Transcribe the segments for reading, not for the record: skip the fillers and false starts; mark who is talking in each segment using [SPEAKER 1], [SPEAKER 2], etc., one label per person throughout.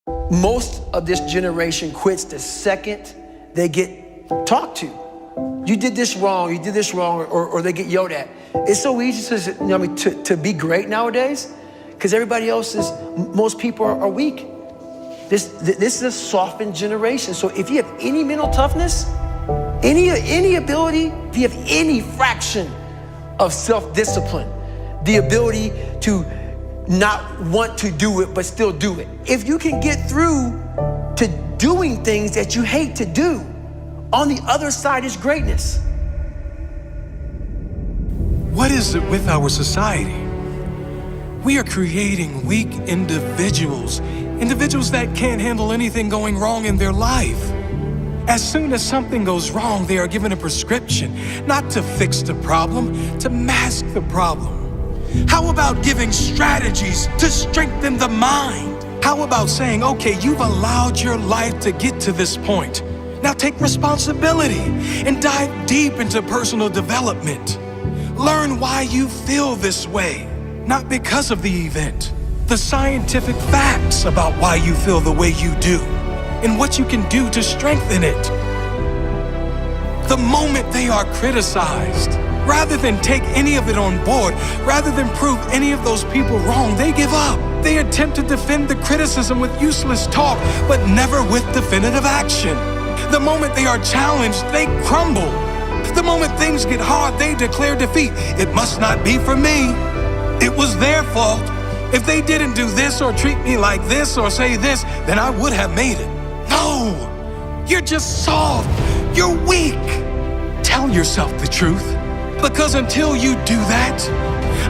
[SPEAKER 1] Most of this generation quits the second they get talked to. You did this wrong, or they get yelled at. It's so easy to be great nowadays because everybody else most people are weak. This is a softened generation. So if you have any mental toughness, any ability, if you have any fraction of self-discipline, the ability to not want to do it but still do it. If you can get through to doing things that you hate to do, on the other side is greatness.
[SPEAKER 2] What is it with our society? We are creating weak individuals that can't handle anything going wrong in their life. As soon as something goes wrong, they are given a prescription, not to fix the problem, to mask the problem. How about giving strategies to strengthen the mind? How about saying, okay, you've allowed your life to get to this point. Now take responsibility and dive deep into personal development. Learn why you feel this way, not because of the event. The scientific facts about why you feel the way you do and what you can do to strengthen it. The moment they are criticized, rather than take any of it on board, rather than prove any of those people wrong, they give up. They attempt to defend the criticism with useless talk, but never with definitive action. The moment they are challenged, they crumble. The moment things get hard, they declare defeat. It must not be for me. It was their fault. If they didn't do this or treat me like this or say this, then I would have made it. No, you're just soft. You're weak. Tell yourself the truth. Because until you do that,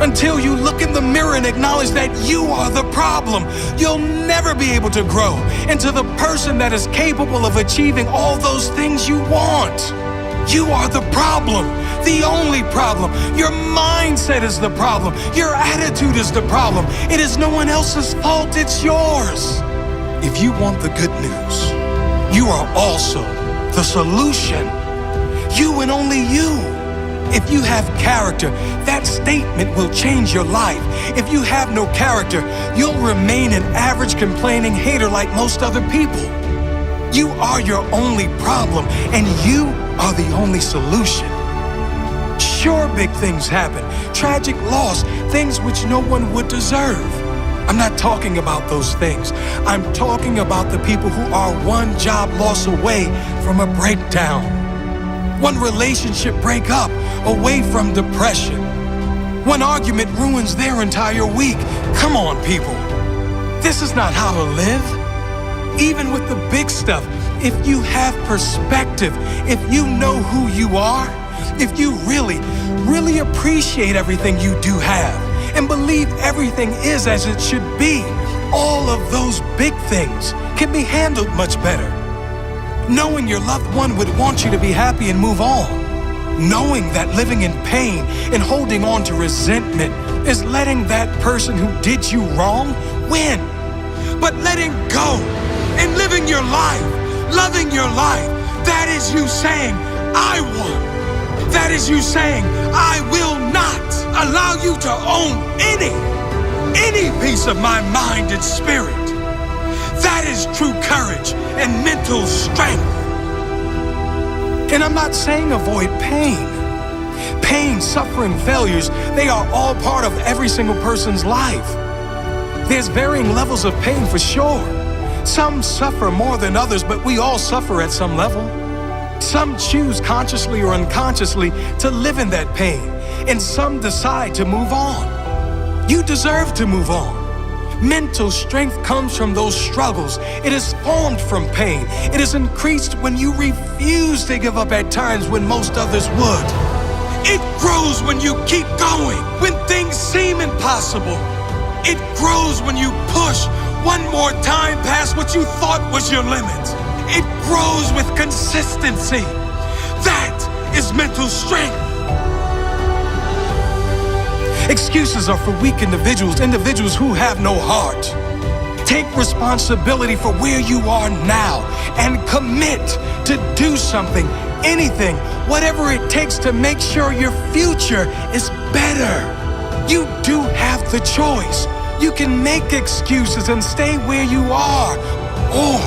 [SPEAKER 2] until you look in the mirror and acknowledge that you are the problem, you'll never be able to grow into the person that is capable of achieving all those things you want. You are the problem, the only problem. Your mindset is the problem. Your attitude is the problem. It is no one else's fault, it's yours. If you want the good news, you are also the solution. You and only you. If you have character, that statement will change your life. If you have no character, you'll remain an average complaining hater like most other people. You are your only problem, and you are the only solution. Sure, big things happen, tragic loss, things which no one would deserve. I'm not talking about those things. I'm talking about the people who are one job loss away from a breakdown. One relationship breakup away from depression. One argument ruins their entire week. Come on, people. This is not how to live. Even with the big stuff, if you have perspective, if you know who you are, if you really appreciate everything you do have and believe everything is as it should be, all of those big things can be handled much better. Knowing your loved one would want you to be happy and move on. Knowing that living in pain and holding on to resentment is letting that person who did you wrong win. But letting go and living your life, loving your life, that is you saying, I won. That is you saying, I will not allow you to own any piece of my mind and spirit. That is true courage and mental strength. And I'm not saying avoid pain. Pain, suffering, failures, they are all part of every single person's life. There's varying levels of pain for sure. Some suffer more than others, but we all suffer at some level. Some choose consciously or unconsciously to live in that pain, and some decide to move on. You deserve to move on. Mental strength comes from those struggles. It is formed from pain. It is increased when you refuse to give up at times when most others would. It grows when you keep going, when things seem impossible. It grows when you push one more time past what you thought was your limit. It grows with consistency. That is mental strength. Excuses are for weak individuals who have no heart. Take responsibility for where you are now and commit to do something, anything, whatever it takes to make sure your future is better. You do have the choice. You can make excuses and stay where you are, Or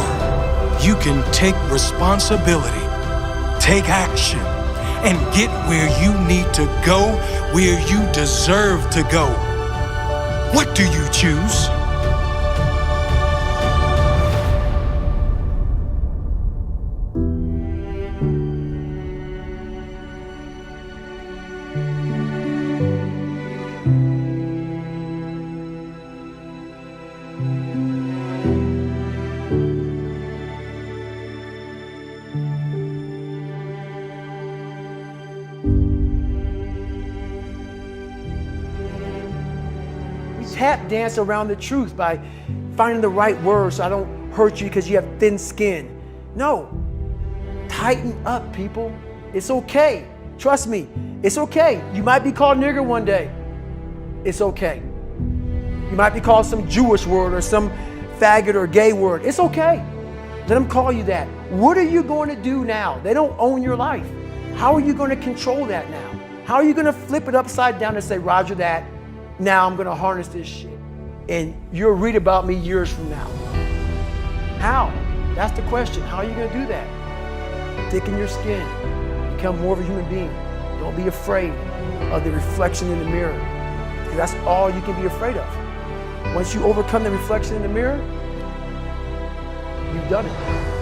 [SPEAKER 2] you can take responsibility, take action, and get where you need to go, where you deserve to go. What do you choose?
[SPEAKER 1] Tap dance around the truth by finding the right words so I don't hurt you because you have thin skin. No, tighten up, people. It's okay. Trust me, it's okay. You might be called nigger one day. It's okay. You might be called some Jewish word or some faggot or gay word. It's okay. Let them call you that. What are you going to do now? They don't own your life. How are you going to control that now? How are you going to flip it upside down and say, Roger that? Now I'm gonna harness this shit. And you'll read about me years from now. How? That's the question. How are you gonna do that? Thicken your skin. Become more of a human being. Don't be afraid of the reflection in the mirror. Because that's all you can be afraid of. Once you overcome the reflection in the mirror, you've done it.